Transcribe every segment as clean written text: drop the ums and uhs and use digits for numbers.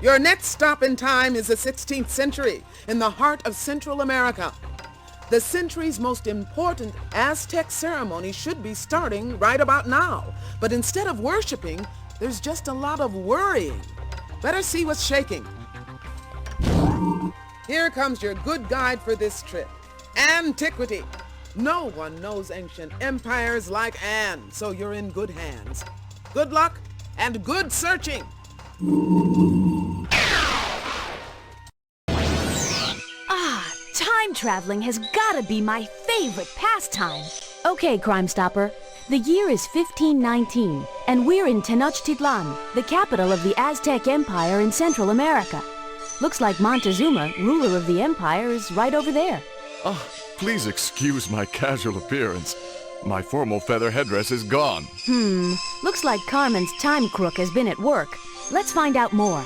Your next stop in time is the 16th century, in the heart of Central America. The century's most important Aztec ceremony should be starting right about now. But instead of worshiping, there's just a lot of worrying. Better see what's shaking. Here comes your good guide for this trip. Antiquity. No one knows ancient empires like Anne, so you're in good hands. Good luck and good searching. Time traveling has gotta be my favorite pastime. Okay, Crime Stopper. The year is 1519, and we're in Tenochtitlan, the capital of the Aztec Empire in Central America. Looks like Montezuma, ruler of the empire, is right over there. Please excuse my casual appearance. My formal feather headdress is gone. Looks like Carmen's time crook has been at work. Let's find out more.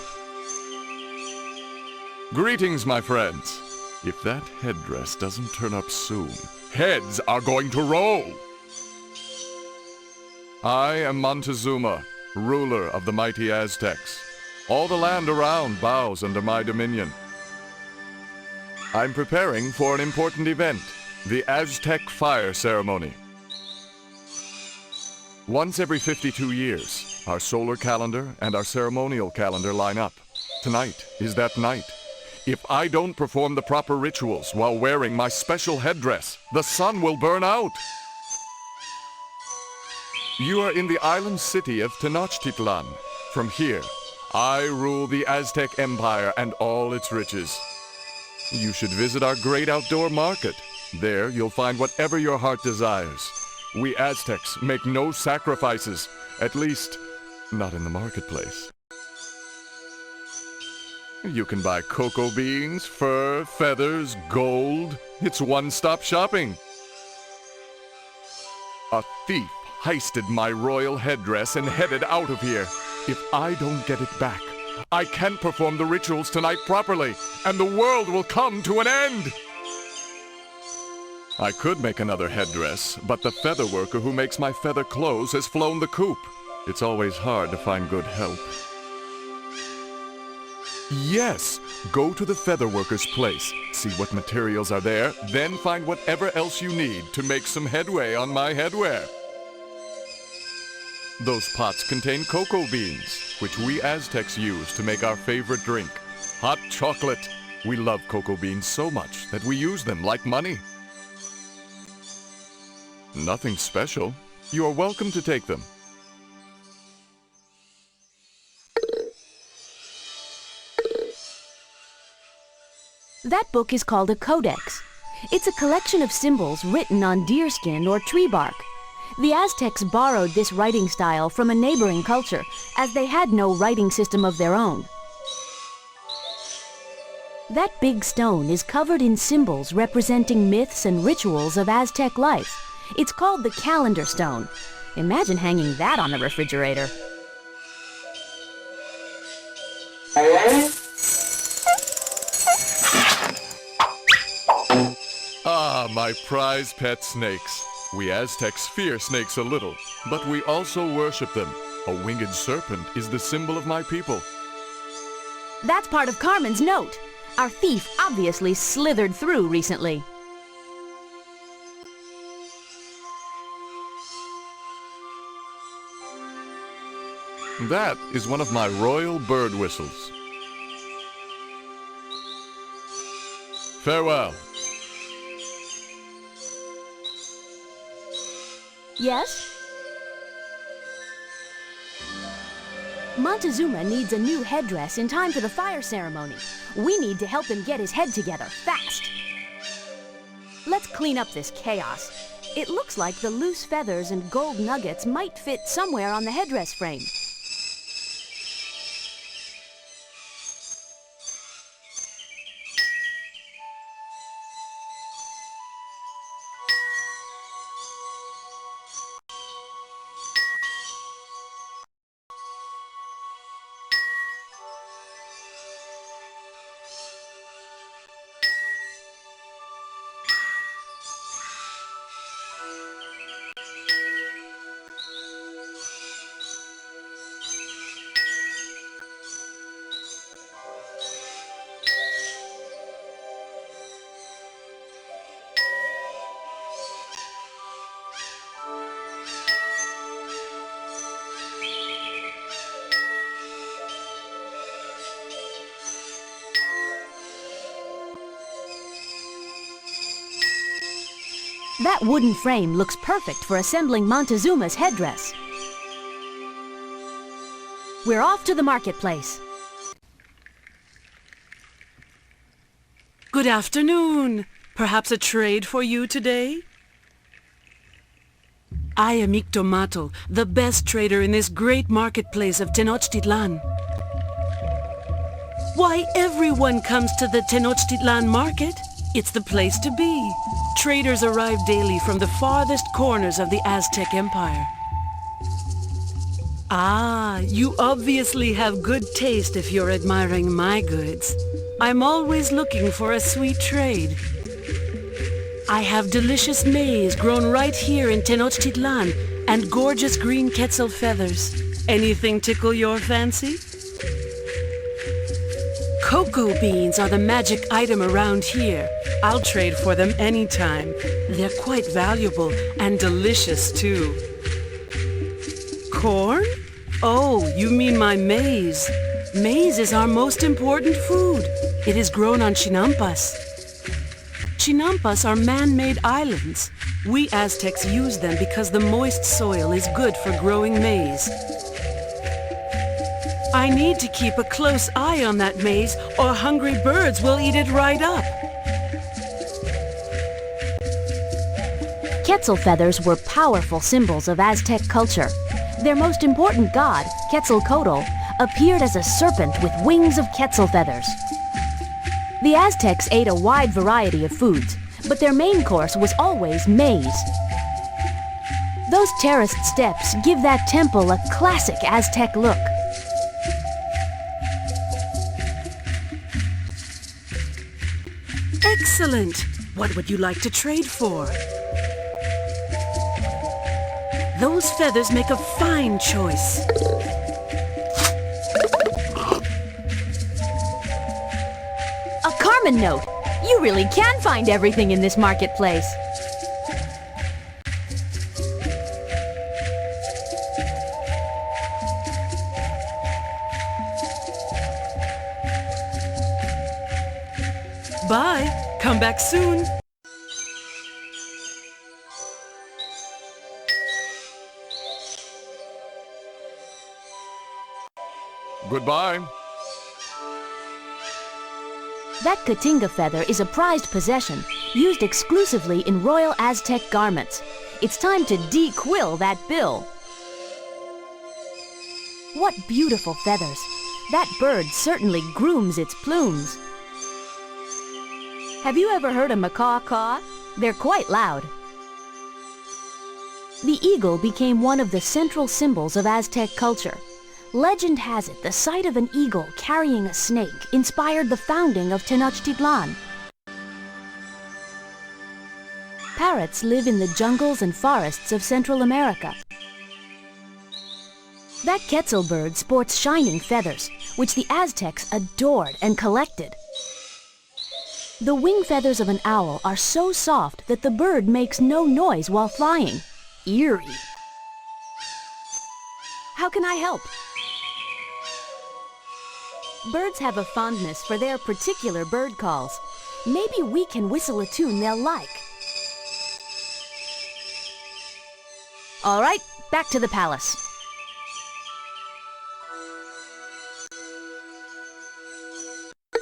Greetings, my friends. If that headdress doesn't turn up soon, heads are going to roll. I am Montezuma, ruler of the mighty Aztecs. All the land around bows under my dominion. I'm preparing for an important event, the Aztec fire ceremony. Once every 52 years, our solar calendar and our ceremonial calendar line up. Tonight is that night. If I don't perform the proper rituals while wearing my special headdress, the sun will burn out. You are in the island city of Tenochtitlan. From here, I rule the Aztec Empire and all its riches. You should visit our great outdoor market. There, you'll find whatever your heart desires. We Aztecs make no sacrifices, at least, not in the marketplace. You can buy cocoa beans, fur, feathers, gold. It's one-stop shopping. A thief heisted my royal headdress and headed out of here. If I don't get it back, I can't perform the rituals tonight properly, and the world will come to an end. I could make another headdress, but the feather worker who makes my feather clothes has flown the coop. It's always hard to find good help. Yes, go to the feather worker's place, see what materials are there, then find whatever else you need to make some headway on my headwear. Those pots contain cocoa beans, which we Aztecs use to make our favorite drink, hot chocolate. We love cocoa beans so much that we use them like money. Nothing special. You are welcome to take them. That book is called a codex. It's a collection of symbols written on deerskin or tree bark. The Aztecs borrowed this writing style from a neighboring culture, as they had no writing system of their own. That big stone is covered in symbols representing myths and rituals of Aztec life. It's called the calendar stone. Imagine hanging that on the refrigerator. My prized pet snakes. We Aztecs fear snakes a little, but we also worship them. A winged serpent is the symbol of my people. That's part of Carmen's note. Our thief obviously slithered through recently. That is one of my royal bird whistles. Farewell. Yes? Montezuma needs a new headdress in time for the fire ceremony. We need to help him get his head together, fast. Let's clean up this chaos. It looks like the loose feathers and gold nuggets might fit somewhere on the headdress frame. That wooden frame looks perfect for assembling Montezuma's headdress. We're off to the marketplace. Good afternoon. Perhaps a trade for you today? I am Ictomatl, the best trader in this great marketplace of Tenochtitlan. Why, everyone comes to the Tenochtitlan market. It's the place to be. Traders arrive daily from the farthest corners of the Aztec Empire. Ah, you obviously have good taste if you're admiring my goods. I'm always looking for a sweet trade. I have delicious maize grown right here in Tenochtitlan and gorgeous green Quetzal feathers. Anything tickle your fancy? Cocoa beans are the magic item around here. I'll trade for them anytime. They're quite valuable and delicious too. Corn? Oh, you mean my maize. Maize is our most important food. It is grown on Chinampas. Chinampas are man-made islands. We Aztecs use them because the moist soil is good for growing maize. I need to keep a close eye on that maize, or hungry birds will eat it right up. Quetzal feathers were powerful symbols of Aztec culture. Their most important god, Quetzalcoatl, appeared as a serpent with wings of Quetzal feathers. The Aztecs ate a wide variety of foods, but their main course was always maize. Those terraced steps give that temple a classic Aztec look. Excellent! What would you like to trade for? Those feathers make a fine choice. A Carmen note! You really can find everything in this marketplace. Bye! Come back soon! Goodbye. That Cotinga feather is a prized possession, used exclusively in royal Aztec garments. It's time to de-quill that bill. What beautiful feathers! That bird certainly grooms its plumes. Have you ever heard a macaw caw? They're quite loud. The eagle became one of the central symbols of Aztec culture. Legend has it the sight of an eagle carrying a snake inspired the founding of Tenochtitlan. Parrots live in the jungles and forests of Central America. That Quetzal bird sports shining feathers, which the Aztecs adored and collected. The wing feathers of an owl are so soft that the bird makes no noise while flying. Eerie. How can I help? Birds have a fondness for their particular bird calls. Maybe we can whistle a tune they'll like. All right, back to the palace.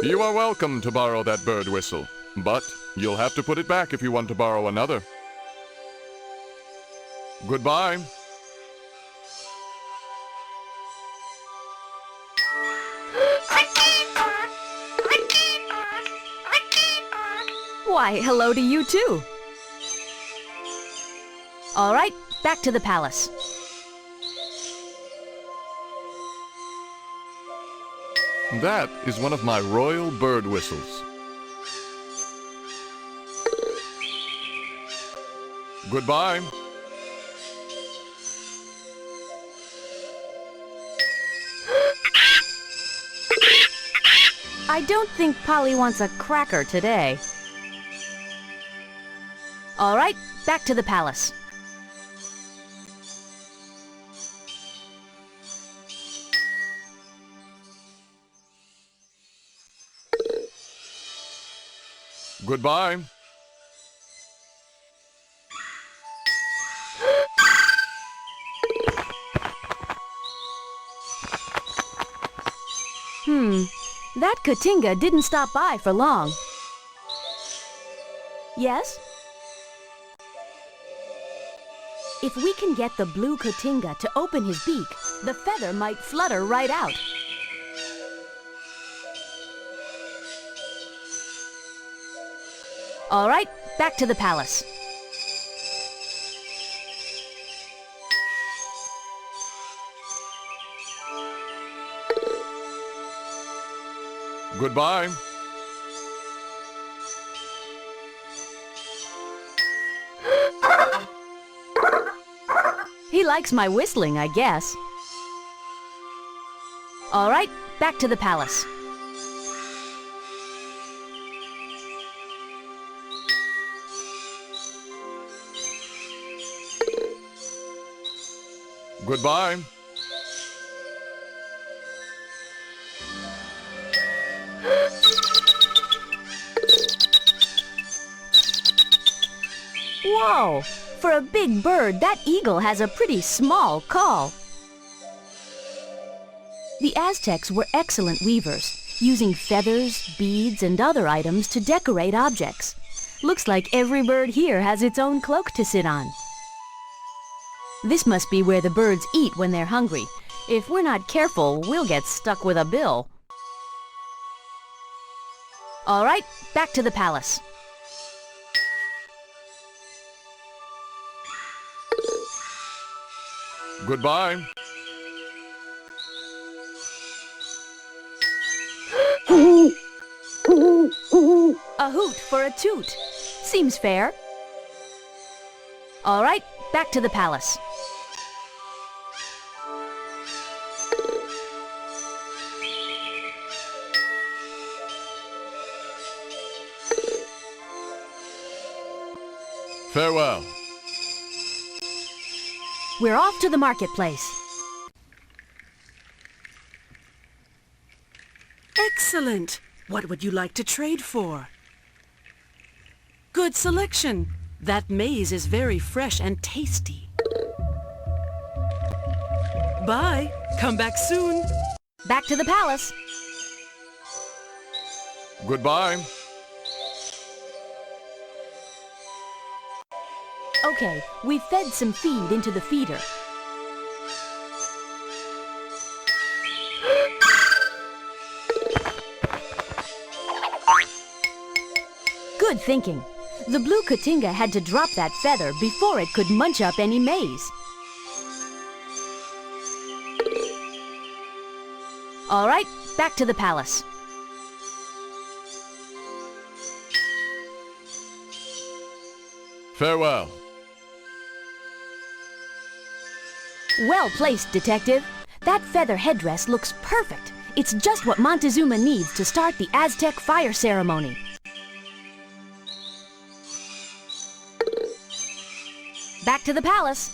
You are welcome to borrow that bird whistle, but you'll have to put it back if you want to borrow another. Goodbye. Why, hello to you too. All right, back to the palace. That is one of my royal bird whistles. Goodbye. I don't think Polly wants a cracker today. All right, back to the palace. Goodbye. That Katinga didn't stop by for long. Yes? If we can get the blue Katinga to open his beak, the feather might flutter right out. All right, back to the palace. Goodbye. He likes my whistling, I guess. All right, back to the palace. Goodbye. Whoa! For a big bird, that eagle has a pretty small call. The Aztecs were excellent weavers, using feathers, beads, and other items to decorate objects. Looks like every bird here has its own cloak to sit on. This must be where the birds eat when they're hungry. If we're not careful, we'll get stuck with a bill. All right, back to the palace. Goodbye. A hoot for a toot. Seems fair. All right, back to the palace. Farewell. We're off to the marketplace. Excellent! What would you like to trade for? Good selection. That maize is very fresh and tasty. Bye. Come back soon. Back to the palace. Goodbye. Okay, we've fed some feed into the feeder. Good thinking. The blue Katinga had to drop that feather before it could munch up any maize. All right, back to the palace. Farewell. Well placed, Detective. That feather headdress looks perfect. It's just what Montezuma needs to start the Aztec fire ceremony. Back to the palace.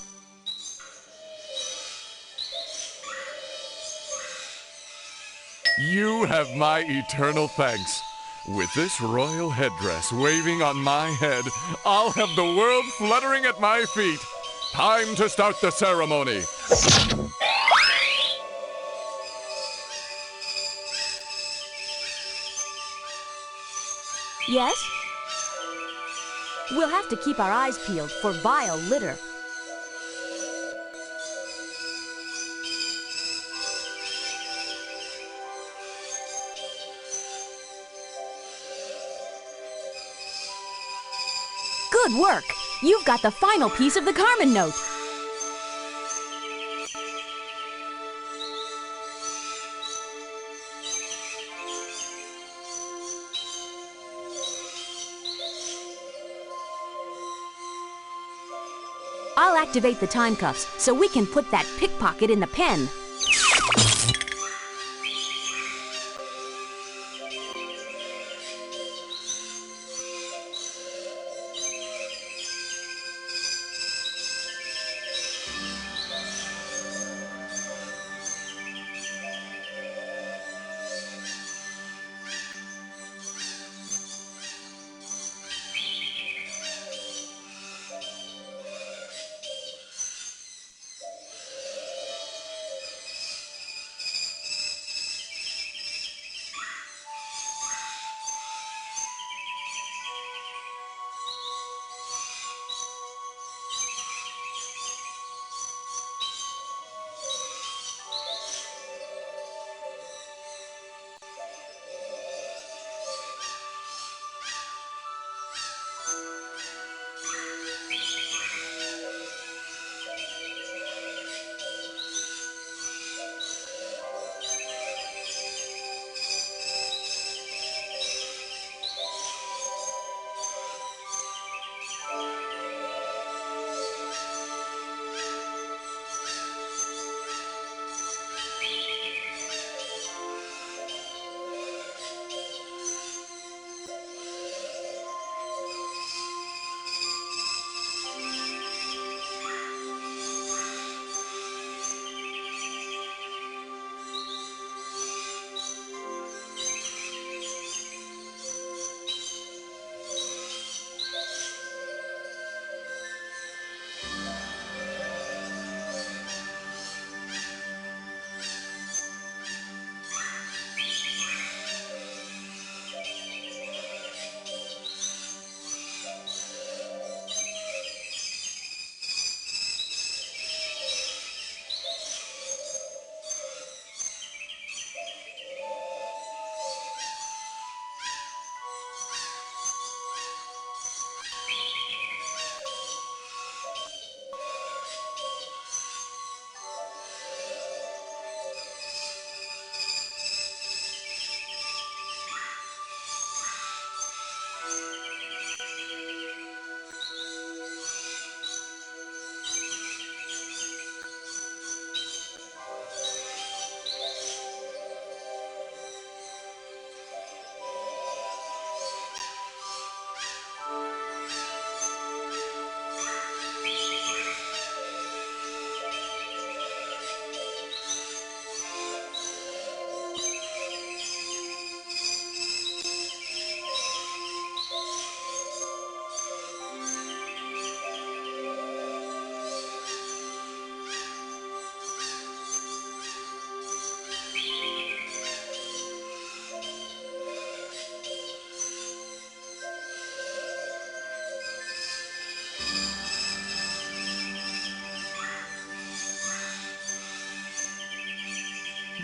You have my eternal thanks. With this royal headdress waving on my head, I'll have the world fluttering at my feet. Time to start the ceremony. Yes? We'll have to keep our eyes peeled for vile litter. Good work! You've got the final piece of the Carmen note. I'll activate the time cuffs so we can put that pickpocket in the pen.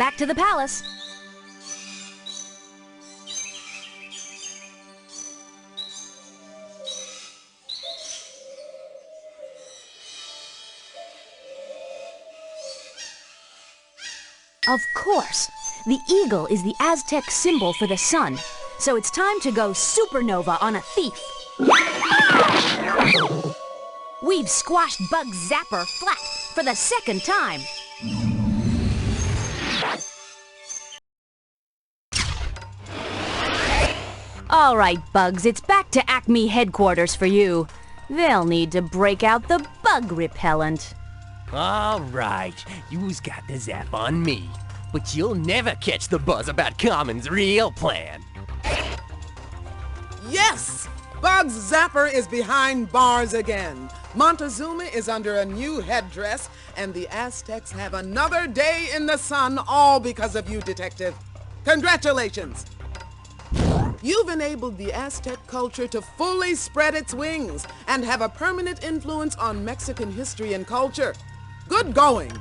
back to the palace. Of course. The eagle is the Aztec symbol for the sun, so it's time to go supernova on a thief. We've squashed Bug Zapper flat for the second time. All right, Bugs, it's back to Acme headquarters for you. They'll need to break out the bug repellent. All right, you's got the zap on me. But you'll never catch the buzz about Carmen's real plan. Yes! Bugs Zapper is behind bars again. Montezuma is under a new headdress, and the Aztecs have another day in the sun, all because of you, Detective. Congratulations! You've enabled the Aztec culture to fully spread its wings and have a permanent influence on Mexican history and culture. Good going!